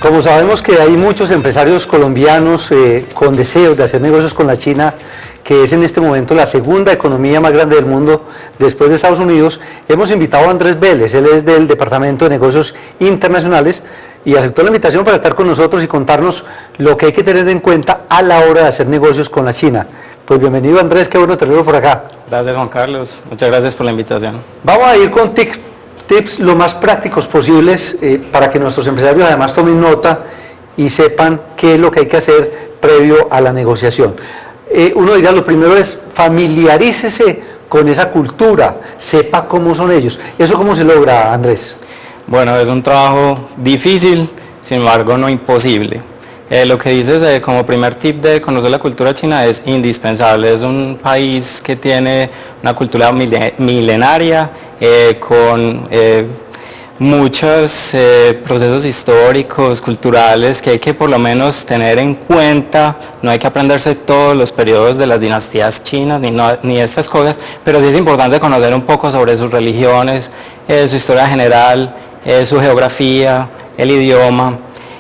Como sabemos que hay muchos empresarios colombianos con deseos de hacer negocios con la China, que es en este momento la segunda economía más grande del mundo después de Estados Unidos, hemos invitado a Andrés Vélez. Él es del Departamento de Negocios Internacionales y aceptó la invitación para estar con nosotros y contarnos lo que hay que tener en cuenta a la hora de hacer negocios con la China. Pues bienvenido, Andrés, qué bueno tenerlo por acá. Gracias, Juan Carlos, muchas gracias por la invitación. Vamos a ir con tips lo más prácticos posibles para que nuestros empresarios además tomen nota y sepan qué es lo que hay que hacer previo a la negociación. Uno diría, lo primero es familiarícese con esa cultura, sepa cómo son ellos. ¿Eso cómo se logra, Andrés? Bueno, es un trabajo difícil, sin embargo no imposible. Lo que dices como primer tip de conocer la cultura china es indispensable. Es un país que tiene una cultura milenaria con muchos procesos históricos, culturales que hay que por lo menos tener en cuenta. No hay que aprenderse todos los periodos de las dinastías chinas ni estas cosas, pero sí es importante conocer un poco sobre sus religiones, su historia general, su geografía, el idioma,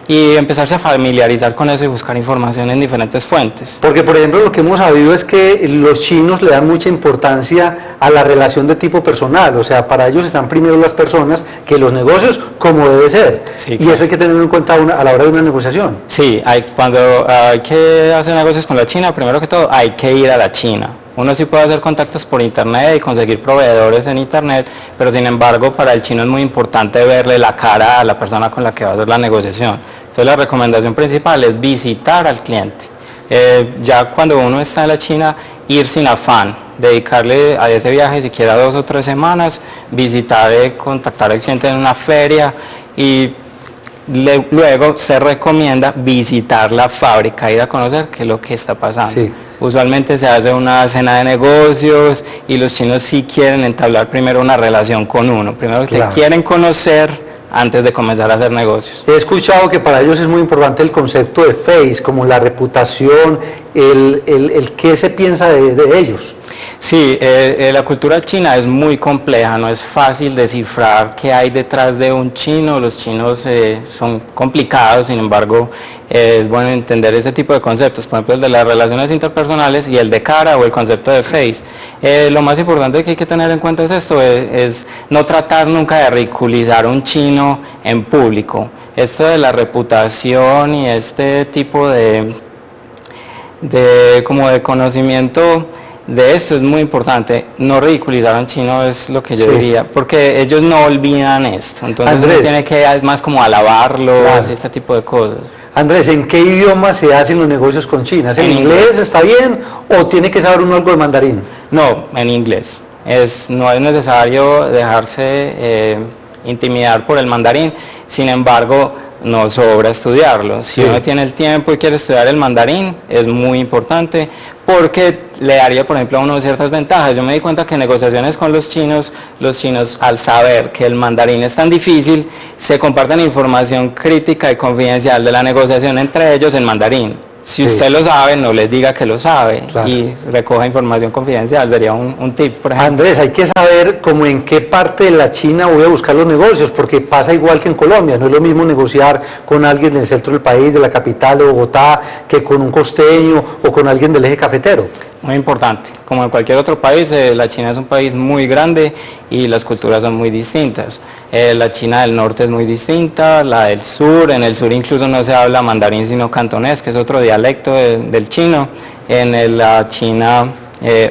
y empezarse a familiarizar con eso y buscar información en diferentes fuentes. Porque, por ejemplo, lo que hemos sabido es que los chinos le dan mucha importancia a la relación de tipo personal, o sea, para ellos están primero las personas que los negocios, como debe ser. Sí, y claro, eso hay que tenerlo en cuenta a la hora de una negociación. Sí, cuando hay que hacer negocios con la China, primero que todo hay que ir a la China. Uno sí puede hacer contactos por internet y conseguir proveedores en internet, pero sin embargo para el chino es muy importante verle la cara a la persona con la que va a hacer la negociación. Entonces la recomendación principal es visitar al cliente. Ya cuando uno está en la China, ir sin afán, dedicarle a ese viaje siquiera 2 o 3 semanas, visitar, contactar al cliente en una feria y luego se recomienda visitar la fábrica, ir a conocer qué es lo que está pasando. Sí. Usualmente se hace una cena de negocios y los chinos sí quieren entablar primero una relación con uno, primero te quieren conocer antes de comenzar a hacer negocios. He escuchado que para ellos es muy importante el concepto de face, como la reputación, el qué se piensa de ellos. Sí, la cultura china es muy compleja, no es fácil descifrar qué hay detrás de un chino. Los chinos son complicados, sin embargo es bueno entender ese tipo de conceptos, por ejemplo el de las relaciones interpersonales y el de cara o el concepto de face. Lo más importante que hay que tener en cuenta es esto, es no tratar nunca de ridiculizar a un chino en público. Esto de la reputación y este tipo de conocimiento de esto es muy importante. No ridiculizar a un chino es lo que yo diría, porque ellos no olvidan esto, entonces Andrés, uno tiene que más como alabarlos y este tipo de cosas. Andrés, ¿en qué idioma se hacen los negocios con China? ¿En inglés está bien o tiene que saber uno algo de mandarín? No, en inglés. No es necesario dejarse intimidar por el mandarín, sin embargo no sobra estudiarlo. Si uno tiene el tiempo y quiere estudiar el mandarín, es muy importante porque le daría, por ejemplo, a uno ciertas ventajas. Yo me di cuenta que en negociaciones con los chinos al saber que el mandarín es tan difícil, se comparten información crítica y confidencial de la negociación entre ellos en mandarín. Si usted lo sabe, no les diga que lo sabe y recoja información confidencial, sería un tip, por ejemplo. Andrés, hay que saber como en qué parte de la China voy a buscar los negocios, porque pasa igual que en Colombia, no es lo mismo negociar con alguien del centro del país, de la capital de Bogotá, que con un costeño o con alguien del eje cafetero. Muy importante, como en cualquier otro país, la China es un país muy grande y las culturas son muy distintas. La China del norte es muy distinta, la del sur, en el sur incluso no se habla mandarín sino cantonés, que es otro dialecto del chino. En la China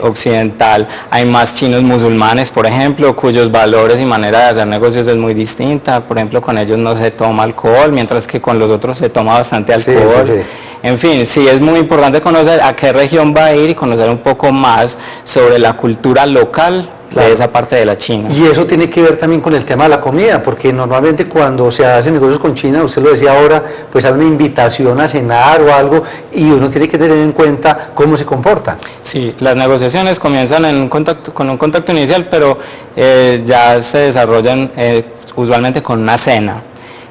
occidental hay más chinos musulmanes, por ejemplo, cuyos valores y manera de hacer negocios es muy distinta. Por ejemplo, con ellos no se toma alcohol, mientras que con los otros se toma bastante alcohol. En fin, sí es muy importante conocer a qué región va a ir y conocer un poco más sobre la cultura local de esa parte de la China. Y eso tiene que ver también con el tema de la comida, porque normalmente cuando se hacen negocios con China, usted lo decía ahora, pues hay una invitación a cenar o algo y uno tiene que tener en cuenta cómo se comporta. Sí, las negociaciones comienzan con un contacto inicial, pero ya se desarrollan usualmente con una cena.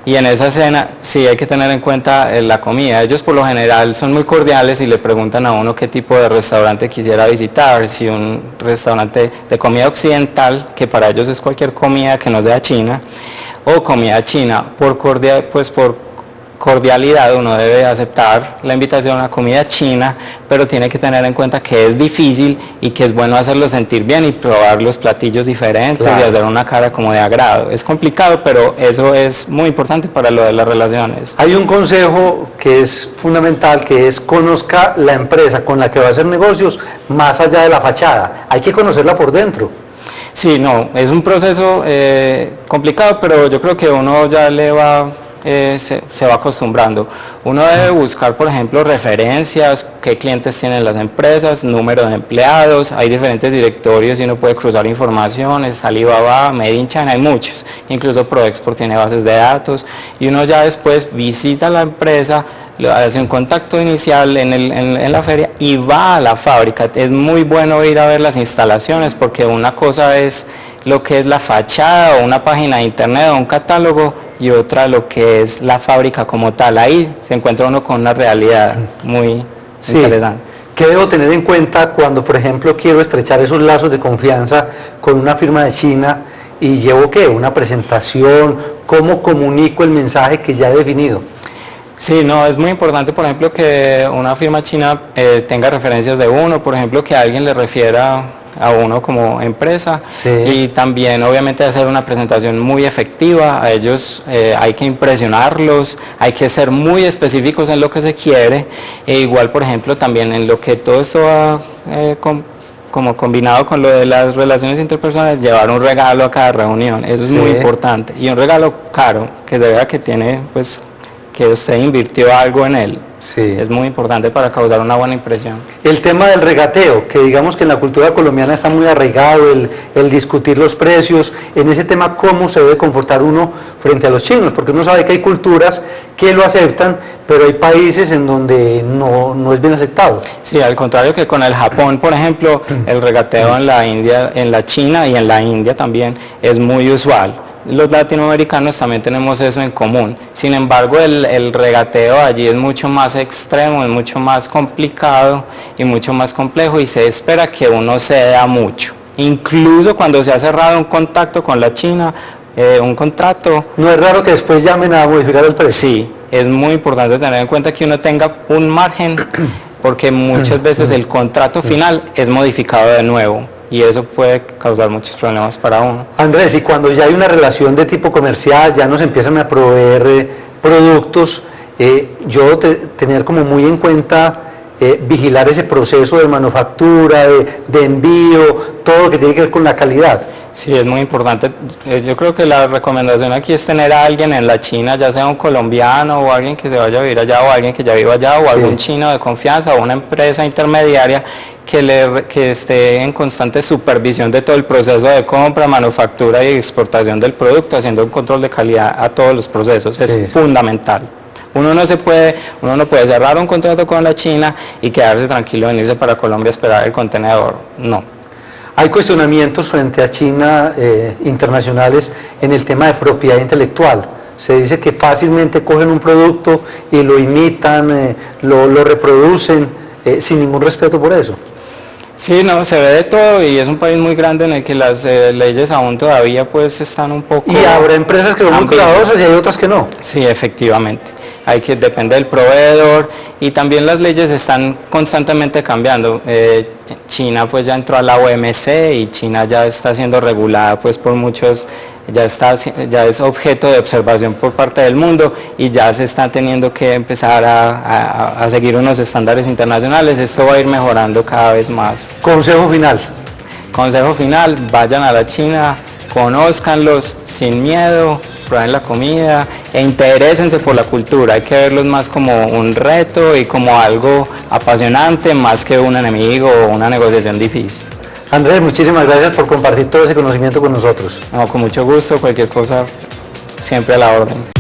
Y en esa cena sí hay que tener en cuenta la comida. Ellos por lo general son muy cordiales y le preguntan a uno qué tipo de restaurante quisiera visitar, si un restaurante de comida occidental, que para ellos es cualquier comida que no sea china, o comida china, por cordialidad, uno debe aceptar la invitación a comida china, pero tiene que tener en cuenta que es difícil y que es bueno hacerlo sentir bien y probar los platillos diferentes y hacer una cara como de agrado. Es complicado, pero eso es muy importante para lo de las relaciones. Hay un consejo que es fundamental, que es conozca la empresa con la que va a hacer negocios más allá de la fachada. Hay que conocerla por dentro. Sí, no, es un proceso complicado, pero yo creo que uno ya se va acostumbrando. Uno debe buscar, por ejemplo, referencias, qué clientes tienen las empresas, número de empleados, hay diferentes directorios y uno puede cruzar informaciones, Alibaba, Made in China, hay muchos, incluso ProExport tiene bases de datos, y uno ya después visita la empresa, hace un contacto inicial en la feria y va a la fábrica. Es muy bueno ir a ver las instalaciones, porque una cosa es lo que es la fachada o una página de internet o un catálogo, y otra lo que es la fábrica como tal. Ahí se encuentra uno con una realidad muy interesante. ¿Qué debo tener en cuenta cuando, por ejemplo, quiero estrechar esos lazos de confianza con una firma de China y llevo una presentación? ¿Cómo comunico el mensaje que ya he definido? Sí, no, es muy importante, por ejemplo, que una firma china tenga referencias de uno, por ejemplo, que alguien le refiera a uno como empresa, y también obviamente hacer una presentación muy efectiva. A ellos hay que impresionarlos, hay que ser muy específicos en lo que se quiere, e igual, por ejemplo, también en lo que todo esto va como combinado con lo de las relaciones interpersonales, llevar un regalo a cada reunión. Eso es muy importante, y un regalo caro, que se vea que tiene, pues, que usted invirtió algo en él. Es muy importante para causar una buena impresión. El tema del regateo, que digamos que en la cultura colombiana está muy arraigado, el discutir los precios. En ese tema, ¿cómo se debe comportar uno frente a los chinos? Porque uno sabe que hay culturas que lo aceptan, pero hay países en donde no es bien aceptado. Sí, al contrario que con el Japón, por ejemplo, el regateo en la India, en la China y en la India también es muy usual. Los latinoamericanos también tenemos eso en común. Sin embargo, el regateo allí es mucho más extremo, es mucho más complicado y mucho más complejo, y se espera que uno ceda mucho. Incluso cuando se ha cerrado un contacto con la China, un contrato. ¿No es raro que después llamen a modificar el precio? Sí, es muy importante tener en cuenta que uno tenga un margen, porque muchas veces el contrato final es modificado de nuevo, y eso puede causar muchos problemas para uno. Andrés, y cuando ya hay una relación de tipo comercial, ya nos empiezan a proveer productos, yo tener como muy en cuenta vigilar ese proceso de manufactura, de envío, todo lo que tiene que ver con la calidad. Sí, es muy importante. Yo creo que la recomendación aquí es tener a alguien en la China, ya sea un colombiano o alguien que se vaya a vivir allá, o alguien que ya viva allá, o algún chino de confianza, o una empresa intermediaria que esté en constante supervisión de todo el proceso de compra, manufactura y exportación del producto, haciendo un control de calidad a todos los procesos. Es fundamental. Uno no puede cerrar un contrato con la China y quedarse tranquilo, venirse para Colombia a esperar el contenedor. No. Hay cuestionamientos frente a China internacionales en el tema de propiedad intelectual. Se dice que fácilmente cogen un producto y lo imitan, lo reproducen, sin ningún respeto por eso. Sí, no, se ve de todo, y es un país muy grande en el que las leyes aún todavía pues están un poco... Y habrá empresas que son muy cuidadosas y hay otras que no. Sí, efectivamente. Depende del proveedor, y también las leyes están constantemente cambiando. China pues ya entró a la OMC, y China ya está siendo regulada pues por muchos, ya es objeto de observación por parte del mundo, y ya se está teniendo que empezar a seguir unos estándares internacionales. Esto va a ir mejorando cada vez más. Consejo final. Consejo final: vayan a la China, conózcanlos sin miedo, prueben la comida e interésense por la cultura. Hay que verlos más como un reto y como algo apasionante, más que un enemigo o una negociación difícil. Andrés, muchísimas gracias por compartir todo ese conocimiento con nosotros. No, con mucho gusto, cualquier cosa, siempre a la orden.